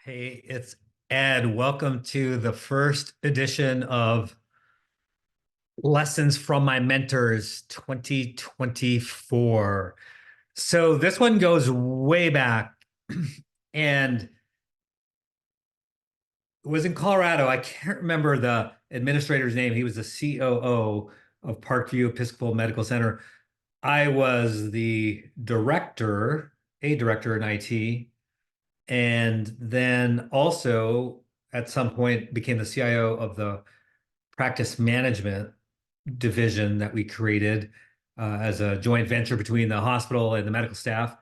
Hey, it's Ed. Welcome to the first edition of Lessons from My Mentors 2024. So this one goes way back and it was in Colorado. I can't remember the administrator's name. He was the COO of Parkview Episcopal Medical Center. I was the director, a director in IT, and then also at some point became the CIO of the practice management division that we created as a joint venture between the hospital and the medical staff.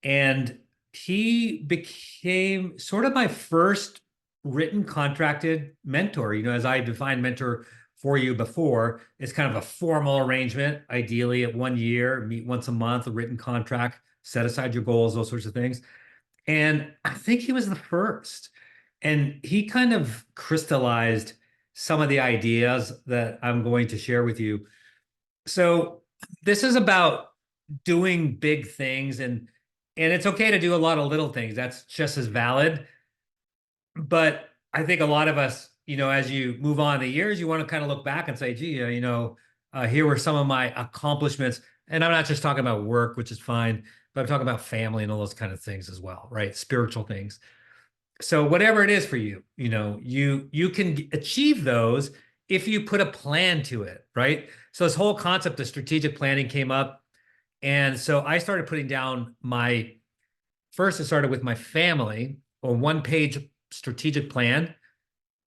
And he became sort of my first written contracted mentor. As I defined mentor for you before, it's kind of a formal arrangement, ideally at 1 year, meet once a month, a written contract, set aside your goals, those sorts of things. And I think he was the first. And he kind of crystallized some of the ideas that I'm going to share with you. So this is about doing big things and it's okay to do a lot of little things. That's just as valid. But I think a lot of us, as you move on the years, you want to kind of look back and say, gee, here were some of my accomplishments. And I'm not just talking about work, which is fine, but I'm talking about family and all those kind of things as well, right? Spiritual things. So whatever it is for you, you can achieve those if you put a plan to it, right? So this whole concept of strategic planning came up. And so I started putting down first it started with my family, a one-page strategic plan.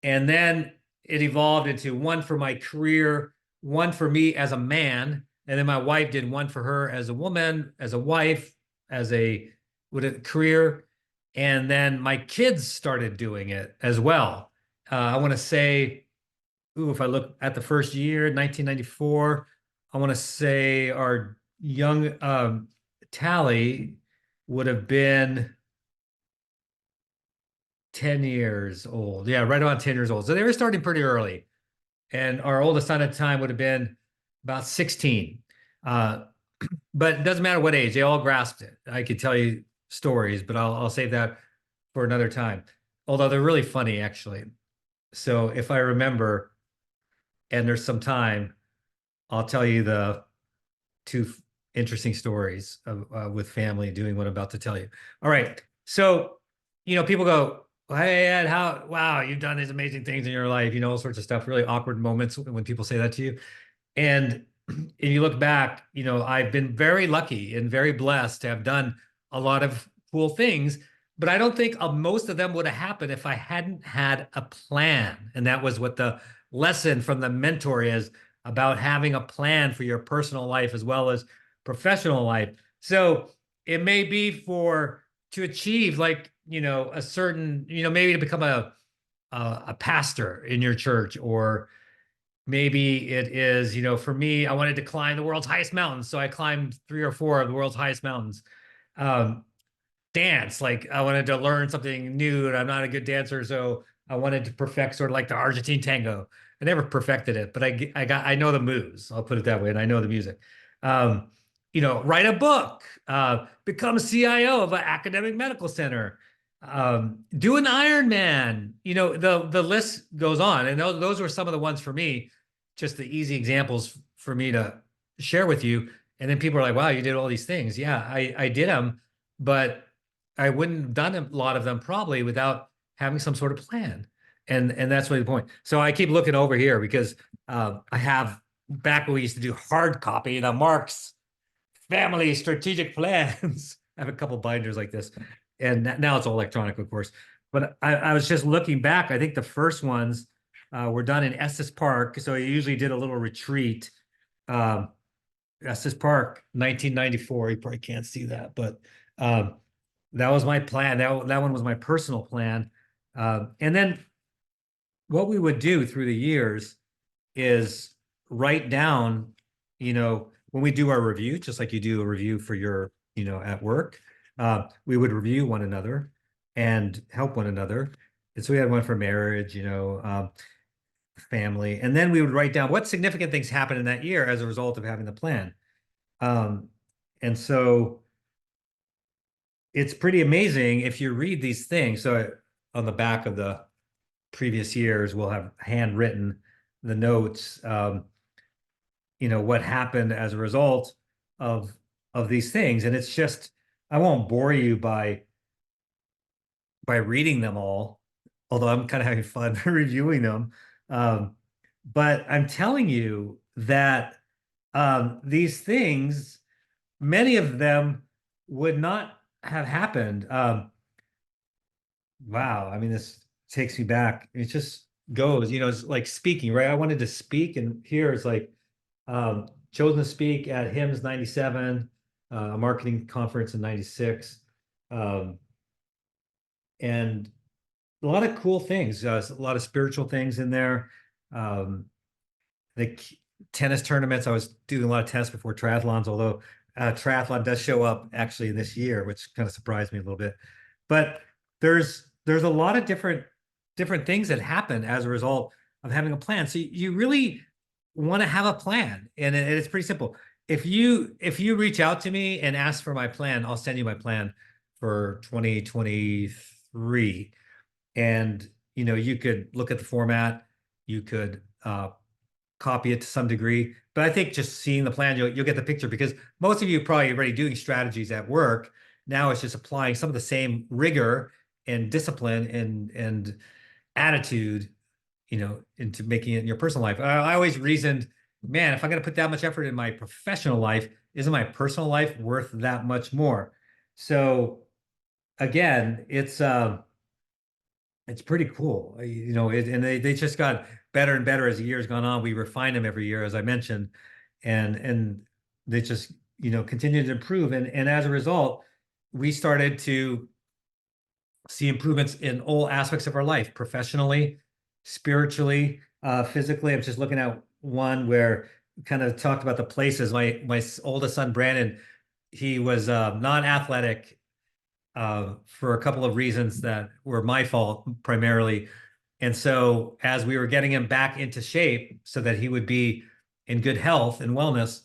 And then it evolved into one for my career, one for me as a man. And then my wife did one for her as a woman, as a wife, with a career. And then my kids started doing it as well. I want to say, if I look at the first year, 1994, I want to say our young Tally would have been 10 years old. Yeah, right around 10 years old. So they were starting pretty early. And our oldest son at the time would have been about 16. Uh, but it doesn't matter what age, they all grasped it. I could tell you stories, but I'll save that for another time. Although they're really funny, actually. So if I remember, and there's some time, I'll tell you the two interesting stories with family doing what I'm about to tell you. All right. So, people go, hey, Ed, wow, you've done these amazing things in your life, all sorts of stuff, really awkward moments when people say that to you. And if you look back, I've been very lucky and very blessed to have done a lot of cool things, but I don't think most of them would have happened if I hadn't had a plan. And that was what the lesson from the mentor is about, having a plan for your personal life as well as professional life. So it may be to achieve, like, a certain, maybe to become a pastor in your church, or maybe it is, for me, I wanted to climb the world's highest mountains. So I climbed 3 or 4 of the world's highest mountains. Um, Dance, like I wanted to learn something new and I'm not a good dancer. So I wanted to perfect sort of like the Argentine tango. I never perfected it, but I know the moves. I'll put it that way. And I know the music. Um, write a book, become CIO of an academic medical center, do an Ironman. The list goes on. And those were some of the ones for me, just the easy examples for me to share with you. And then people are like, wow, you did all these things. Yeah, I did them, but I wouldn't have done a lot of them probably without having some sort of plan. And that's really the point. So I keep looking over here because I have, back when we used to do hard copy, Mark's family strategic plans. I have a couple binders like this, and now it's all electronic, of course. But I was just looking back. I think the first ones were done in Estes Park. So I usually did a little retreat. Um, Estes Park, 1994. You probably can't see that, but that was my plan. That one was my personal plan. And then what we would do through the years is write down, when we do our review, just like you do a review for your, at work, we would review one another and help one another. And so we had one for marriage, family, and then we would write down what significant things happened in that year as a result of having the plan. And so it's pretty amazing if you read these things. So on the back of the previous years, we'll have handwritten the notes, what happened as a result of these things. And it's just, I won't bore you by reading them all, although I'm kind of having fun reviewing them. Um, but I'm telling you that these things, many of them would not have happened. Wow. I mean, this takes me back. It just goes, it's like speaking, right? I wanted to speak, and here it's like chosen to speak at HIMSS 97, a marketing conference in 96. Um, and a lot of cool things, a lot of spiritual things in there. Um, the tennis tournaments, I was doing a lot of tennis before triathlons, although triathlon does show up actually this year, which kind of surprised me a little bit. But there's a lot of different things that happen as a result of having a plan. So you really want to have a plan, and it's pretty simple. If you reach out to me and ask for my plan, I'll send you my plan for 2023. And you could look at the format, you could copy it to some degree, but I think just seeing the plan, you'll get the picture, because most of you are probably already doing strategies at work. Now it's just applying some of the same rigor and discipline and attitude, into making it in your personal life. I always reasoned, man, if I'm going to put that much effort in my professional life, isn't my personal life worth that much more? So again, it's pretty cool, and they just got better and better as the years gone on. We refine them every year, as I mentioned, and they just continue to improve. And as a result, we started to see improvements in all aspects of our life, professionally, spiritually, physically. I'm just looking at one where we kind of talked about the places. My oldest son Brandon, he was non-athletic for a couple of reasons that were my fault primarily. And so as we were getting him back into shape so that he would be in good health and wellness,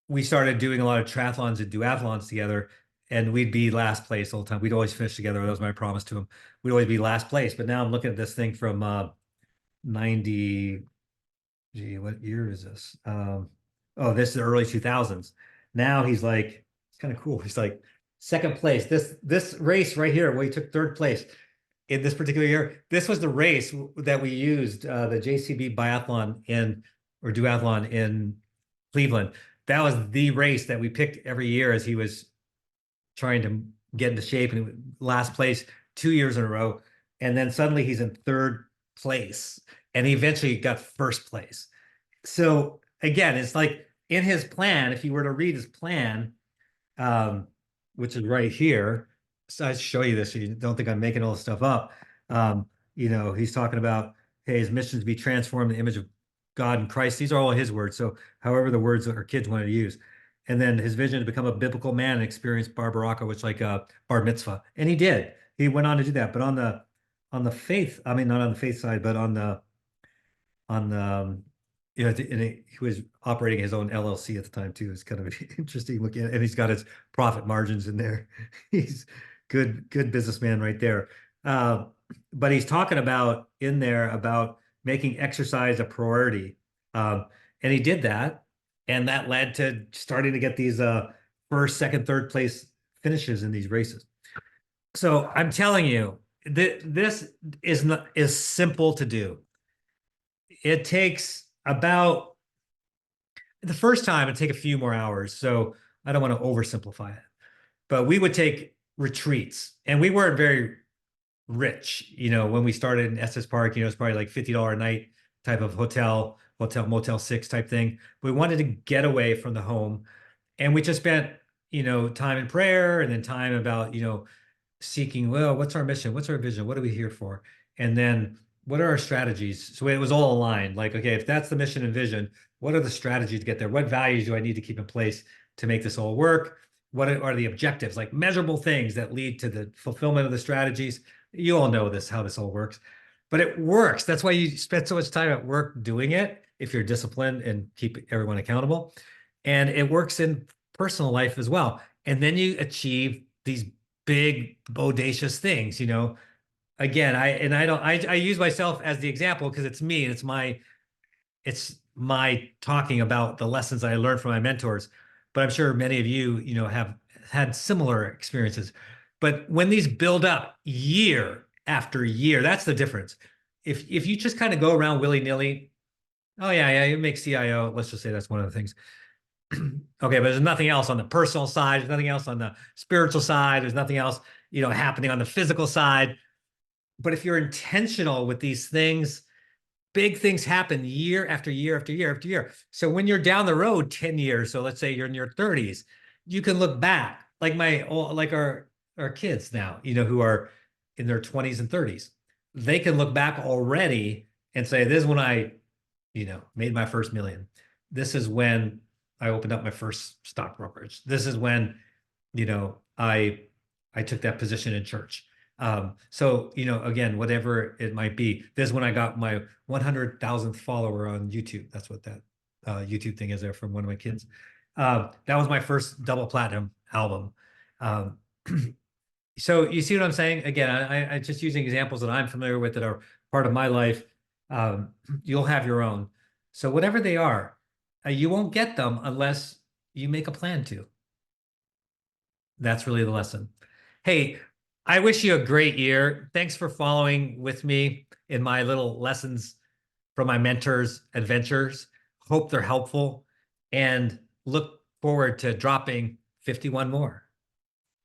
we started doing a lot of triathlons and duathlons together, and we'd be last place all the time. We'd always finish together. That was my promise to him. We'd always be last place. But now I'm looking at this thing from 90, gee, what year is this? Oh, this is the early 2000s. Now he's like, it's kind of cool. He's like second place. This race right here, where he took third place in this particular year, this was the race that we used, the JCB biathlon or duathlon in Cleveland. That was the race that we picked every year as he was trying to get into shape, and last place 2 years in a row. And then suddenly he's in third place, and he eventually got first place. So again, it's like in his plan, if you were to read his plan, which is right here, so I show you this so you don't think I'm making all this stuff up. He's talking about, hey, his mission is to be transformed in the image of God and Christ. These are all his words. So however the words that our kids wanted to use. And then his vision to become a biblical man and experience bar Baraka, which like a bar mitzvah. And he did. He went on to do that. But on the faith, I mean, not on the faith side, but on the and he was operating his own LLC at the time too. It's kind of interesting looking at, and he's got his profit margins in there. He's good businessman right there. But he's talking about in there about making exercise a priority. And he did that. And that led to starting to get these first, second, third place finishes in these races. So I'm telling you, this is simple to do. It takes about the first time it'd take a few more hours. So I don't want to oversimplify it. But we would take retreats, and we weren't very rich, when we started in Estes Park, it's probably like $50 a night type of hotel, Motel 6 type thing. We wanted to get away from the home, and we just spent, time in prayer, and then time about, seeking, well, what's our mission? What's our vision? What are we here for? And then what are our strategies? So it was all aligned. Like, okay, if that's the mission and vision, what are the strategies to get there? What values do I need to keep in place to make this all work? What are the objectives, like measurable things that lead to the fulfillment of the strategies? You all know this, how this all works, but it works. That's why you spend so much time at work doing it, if you're disciplined and keep everyone accountable. And it works in personal life as well. And then you achieve these big, bodacious things, you know. Again, I use myself as the example because it's me and it's my talking about the lessons I learned from my mentors. But I'm sure many of you, you know, have had similar experiences. But when these build up year after year, that's the difference. If you just kind of go around willy-nilly, oh yeah, you make CIO. Let's just say that's one of the things. Okay, but there's nothing else on the personal side. There's nothing else on the spiritual side. There's nothing else, you know, happening on the physical side. But if you're intentional with these things, big things happen year after year after year after year. So when you're down the road 10 years, so let's say you're in your 30s, you can look back like our kids now, you know, who are in their 20s and 30s. They can look back already and say, this is when I, you know, made my first million. This is when I opened up my first stock brokerage. This is when, you know, I took that position in church. So, you know, again, whatever it might be, this is when I got my 100,000th follower on YouTube. That's what that YouTube thing is there from one of my kids. That was my first double platinum album. Um, so you see what I'm saying? Again, I just using examples that I'm familiar with that are part of my life. You'll have your own. So whatever they are, you won't get them unless you make a plan to. That's really the lesson. Hey, I wish you a great year. Thanks for following with me in my little lessons from my mentors' adventures. Hope they're helpful and look forward to dropping 51 more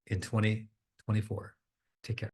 in 2024. Take care.